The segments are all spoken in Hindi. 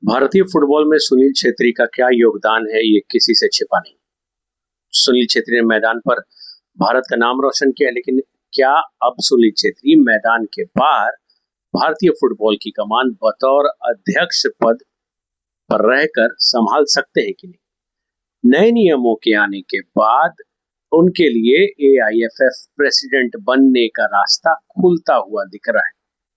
भारतीय फुटबॉल में सुनील छेत्री का क्या योगदान है, ये किसी से छिपा नहीं। सुनील छेत्री ने मैदान पर भारत का नाम रोशन किया, लेकिन क्या अब सुनील छेत्री मैदान के बाहर भारतीय फुटबॉल की कमान बतौर अध्यक्ष पद पर रहकर संभाल सकते हैं कि नहीं? नए नियमों के आने के बाद उनके लिए एआईएफएफ प्रेसिडेंट बनने का रास्ता खुलता हुआ दिख रहा है,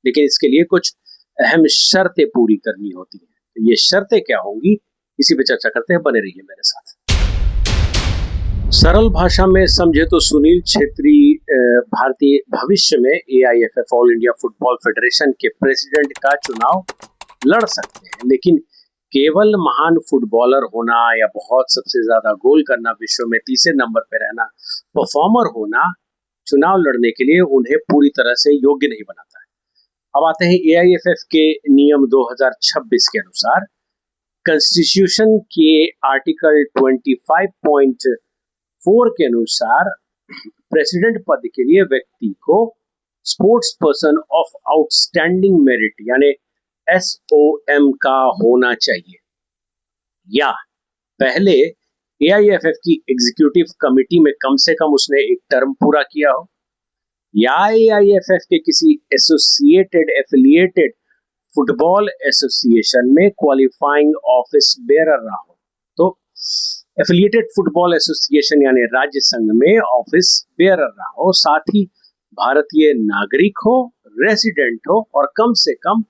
लेकिन इसके लिए कुछ अहम शर्तें पूरी करनी होती हैं। तो ये शर्तें क्या होंगी, इसी पे चर्चा करते हैं। बने रहिए मेरे साथ। सरल भाषा में समझे तो सुनील छेत्री भारतीय भविष्य में AIFF all India football federation के प्रेसिडेंट का चुनाव लड़ सकते हैं, लेकिन केवल महान फुटबॉलर होना या बहुत सबसे ज्यादा गोल करना, विश्व में तीसरे नंबर पे रहना, परफॉर्मर होना चुनाव लड़ने के लिए उन्हें पूरी तरह से योग्य नहीं बनाता है। अब आते हैं एआईएफएफ के नियम 2026 के अनुसार। कॉन्स्टिट्यूशन के आर्टिकल 25.4 के अनुसार प्रेसिडेंट पद के लिए व्यक्ति को sports person of outstanding merit यानी SOM का होना चाहिए, या पहले एआईएफएफ की एग्जीक्यूटिव कमेटी में कम से कम उसने एक टर्म पूरा किया हो, या एआईएफएफ के किसी एसोसिएटेड एफिलिएटेड फुटबॉल एसोसिएशन में क्वालिफाइंग ऑफिस बेरर रहा हो। तो एफिलिएटेड फुटबॉल एसोसिएशन यानी राज्य संघ में ऑफिस बेरर रहा हो, साथ ही भारतीय नागरिक हो, रेसिडेंट हो और कम से कम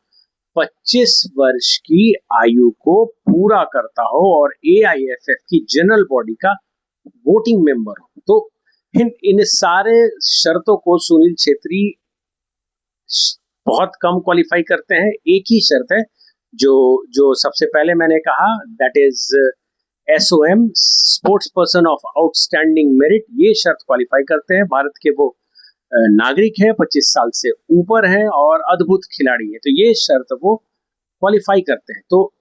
25 वर्ष की आयु को पूरा करता हो और एआईएफएफ की जनरल बॉडी का वोटिंग मेंबर हो। तो इन सारे शर्तों को सुनील छेत्री बहुत कम क्वालिफाई करते हैं। एक ही शर्त है जो सबसे पहले मैंने कहा, that is SOM sports person of outstanding merit. ये शर्त क्वालिफाई करते हैं। भारत के वो नागरिक है, 25 साल से ऊपर है और अद्भुत खिलाड़ी है, तो ये शर्त वो क्वालिफाई करते हैं। तो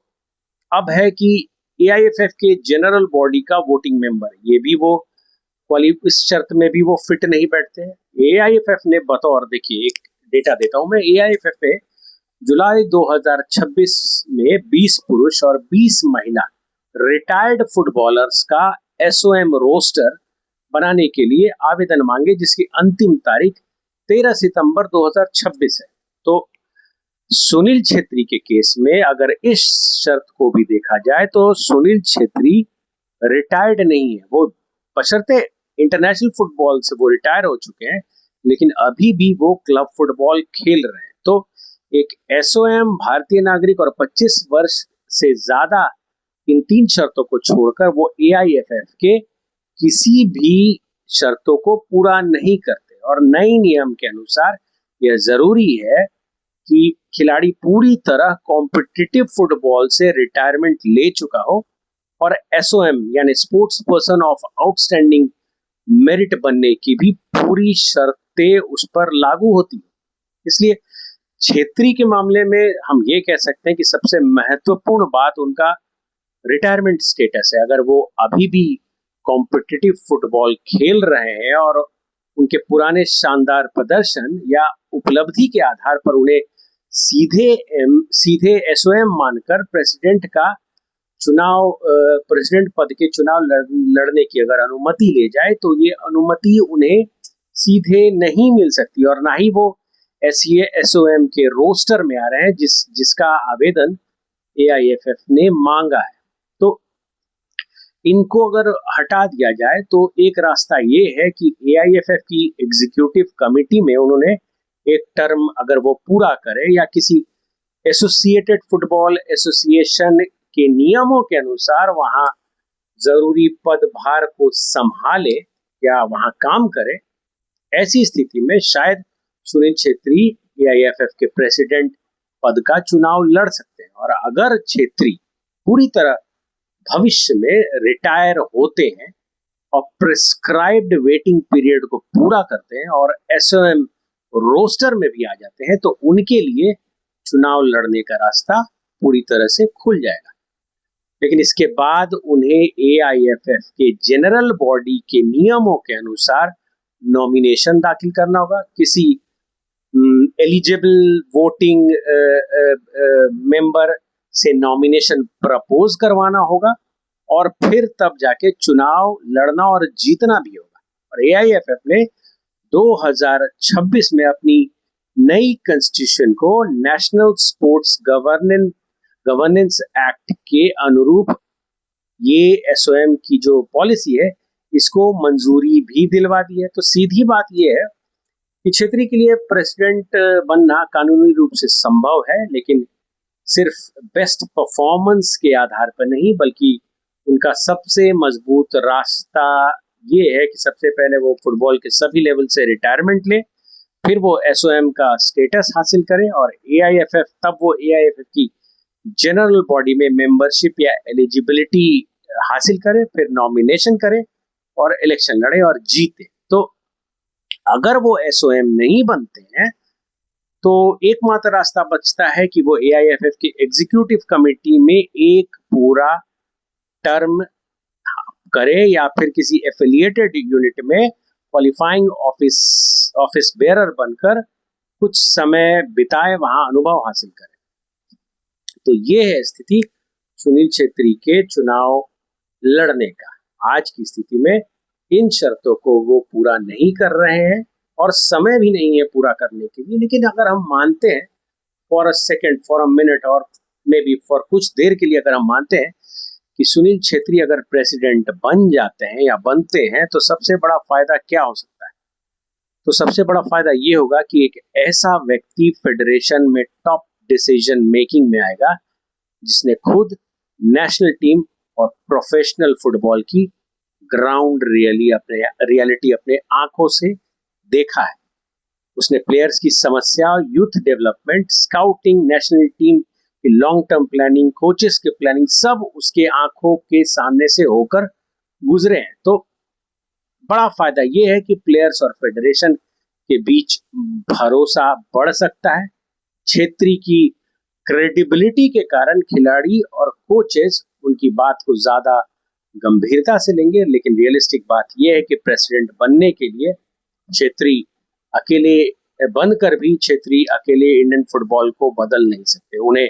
अब है कि एआईएफएफ के जनरल बॉडी का वोटिंग मेंबर, ये भी वो इस शर्त में भी वो फिट नहीं बैठते हैं। एआईएफएफ ने बतौर, देखिए एक डेटा देता हूं मैं, एआईएफएफ ने जुलाई 2026 में 20 पुरुष और 20 महिला रिटायर्ड फुटबॉलर्स का SOM रोस्टर बनाने के लिए आवेदन मांगे, जिसकी अंतिम तारीख 13 सितंबर 2026 है। तो सुनील छेत्री के केस में अगर इस शर्त को भी देखा जाए तो सुनील छेत्री रिटायर्ड नहीं है। वो बशर्ते इंटरनेशनल फुटबॉल से वो रिटायर हो चुके हैं, लेकिन अभी भी वो क्लब फुटबॉल खेल रहे हैं। तो एक SOM, भारतीय नागरिक और 25 वर्ष से ज्यादा, इन तीन शर्तों को छोड़कर वो एआईएफएफ के किसी भी शर्तों को पूरा नहीं करते। और नए नियम के अनुसार यह जरूरी है कि खिलाड़ी पूरी तरह कॉम्पिटिटिव फुटबॉल से रिटायरमेंट ले चुका हो और SOM यानी sports person of outstanding merit बनने की भी पूरी शर्तें उस पर लागू होती है। इसलिए छेत्री के मामले में हम ये कह सकते हैं कि सबसे महत्वपूर्ण बात उनका रिटायरमेंट स्टेटस है। अगर वो अभी भी कॉम्पिटिटिव फुटबॉल खेल रहे हैं और उनके पुराने शानदार प्रदर्शन या उपलब्धि के आधार पर उन्हें सीधे SOM मानकर प्रेसिडेंट पद के चुनाव लड़ने की अगर अनुमति ले जाए, तो ये अनुमति उन्हें सीधे नहीं मिल सकती और ना ही वो SOM के रोस्टर में आ रहे हैं जिसका आवेदन एआईएफएफ ने मांगा है। तो इनको अगर हटा दिया जाए तो एक रास्ता ये है कि एआईएफएफ की एग्जीक्यूटिव कमेटी में उन्होंने एक टर्म अगर वो पूरा करे, या किसी एसोसिएटेड फुटबॉल एसोसिएशन के नियमों के अनुसार वहां जरूरी पदभार को संभाले या वहां काम करे, ऐसी स्थिति में शायद सुनील छेत्री एआईएफएफ के प्रेसिडेंट पद का चुनाव लड़ सकते हैं। और अगर छेत्री पूरी तरह भविष्य में रिटायर होते हैं और प्रिस्क्राइब्ड वेटिंग पीरियड को पूरा करते हैं और SOM रोस्टर में भी आ जाते हैं, तो उनके लिए चुनाव लड़ने का रास्ता पूरी तरह से खुल जाएगा। लेकिन इसके बाद उन्हें एआईएफएफ के जनरल बॉडी के नियमों के अनुसार नॉमिनेशन दाखिल करना होगा। किसी एलिजिबल वोटिंग मेंबर से नॉमिनेशन प्रपोज करवाना होगा और फिर तब जाके चुनाव लड़ना और जीतना भी होगा। और एआईएफएफ ने 2026 में अपनी नई कॉन्स्टिट्यूशन को नेशनल स्पोर्ट्स गवर्नेंस एक्ट के अनुरूप ये एसओएम की जो पॉलिसी है इसको मंजूरी भी दिलवा दी है। तो सीधी बात यह है कि क्षेत्रीय के लिए प्रेसिडेंट बनना कानूनी रूप से संभव है, लेकिन सिर्फ बेस्ट परफॉर्मेंस के आधार पर नहीं, बल्कि उनका सबसे मजबूत रास्ता ये है कि सबसे पहले वो फुटबॉल के सभी लेवल से रिटायरमेंट ले, फिर वो एसओएम का स्टेटस हासिल करे और एआईएफएफ तब वो एआईएफएफ की जनरल बॉडी में मेंबरशिप या एलिजिबिलिटी हासिल करे, फिर नॉमिनेशन करे और इलेक्शन लड़े और जीते। तो अगर वो एसओएम नहीं बनते हैं तो एकमात्र रास्ता बचता है कि वो एआईएफएफ की एग्जीक्यूटिव कमेटी में एक पूरा टर्म करे या फिर किसी एफिलिएटेड यूनिट में क्वालिफाइंग ऑफिस बेयरर बनकर कुछ समय बिताए, वहां अनुभव हासिल करे। तो ये है स्थिति सुनील छेत्री के चुनाव लड़ने का। आज की स्थिति में इन शर्तों को वो पूरा नहीं कर रहे हैं और समय भी नहीं है पूरा करने के लिए। लेकिन अगर हम मानते हैं for a second, for a minute और मे बी फॉर कुछ देर के लिए अगर हम मानते हैं कि सुनील छेत्री अगर प्रेसिडेंट बन जाते हैं या बनते हैं तो सबसे बड़ा फायदा क्या हो सकता है? तो सबसे बड़ा फायदा ये होगा कि एक ऐसा व्यक्ति फेडरेशन में टॉप डिसीजन मेकिंग में आएगा जिसने खुद नेशनल टीम और प्रोफेशनल फुटबॉल की ग्राउंड रियलिटी अपने आंखों से देखा है। उसने प्लेयर्स की समस्या, youth development, scouting, national team की लॉन्ग टर्म प्लानिंग, कोचेस के प्लानिंग, सब उसके आंखों के सामने से होकर गुजरे हैं। तो बड़ा फायदा ये है कि प्लेयर्स और फेडरेशन के बीच भरोसा बढ़ सकता है। छेत्री की क्रेडिबिलिटी के कारण खिलाड़ी और कोचेस उनकी बात को ज्यादा गंभीरता से लेंगे। लेकिन रियलिस्टिक बात यह है कि प्रेसिडेंट बनने के लिए छेत्री अकेले बनकर भी छेत्री अकेले इंडियन फुटबॉल को बदल नहीं सकते। उन्हें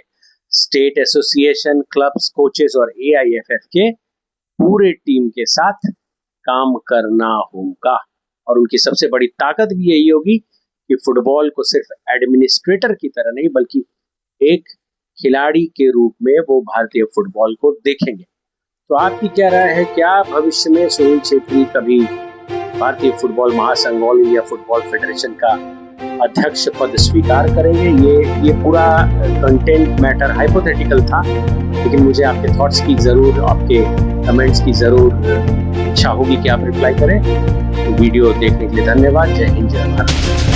स्टेट एसोसिएशन, क्लब्स, कोचेस और एआईएफएफ के पूरे टीम के साथ काम करना होगा। और उनकी सबसे बड़ी ताकत भी यही होगी कि फुटबॉल को सिर्फ एडमिनिस्ट्रेटर की तरह नहीं बल्कि एक खिलाड़ी के रूप में वो भारतीय फुटबॉल को देखेंगे। तो आपकी क्या राय है? क्या भविष्य में सुनील छेत्री कभी भारतीय फुटबॉल महासंघ, ऑल इंडिया फुटबॉल फेडरेशन का अध्यक्ष पद स्वीकार करेंगे? ये पूरा कंटेंट मैटर हाइपोथेटिकल था, लेकिन मुझे आपके थॉट्स की जरूर, आपके कमेंट्स की जरूर इच्छा होगी कि आप रिप्लाई करें। तो वीडियो देखने के लिए धन्यवाद। जय हिंद, जय भारत।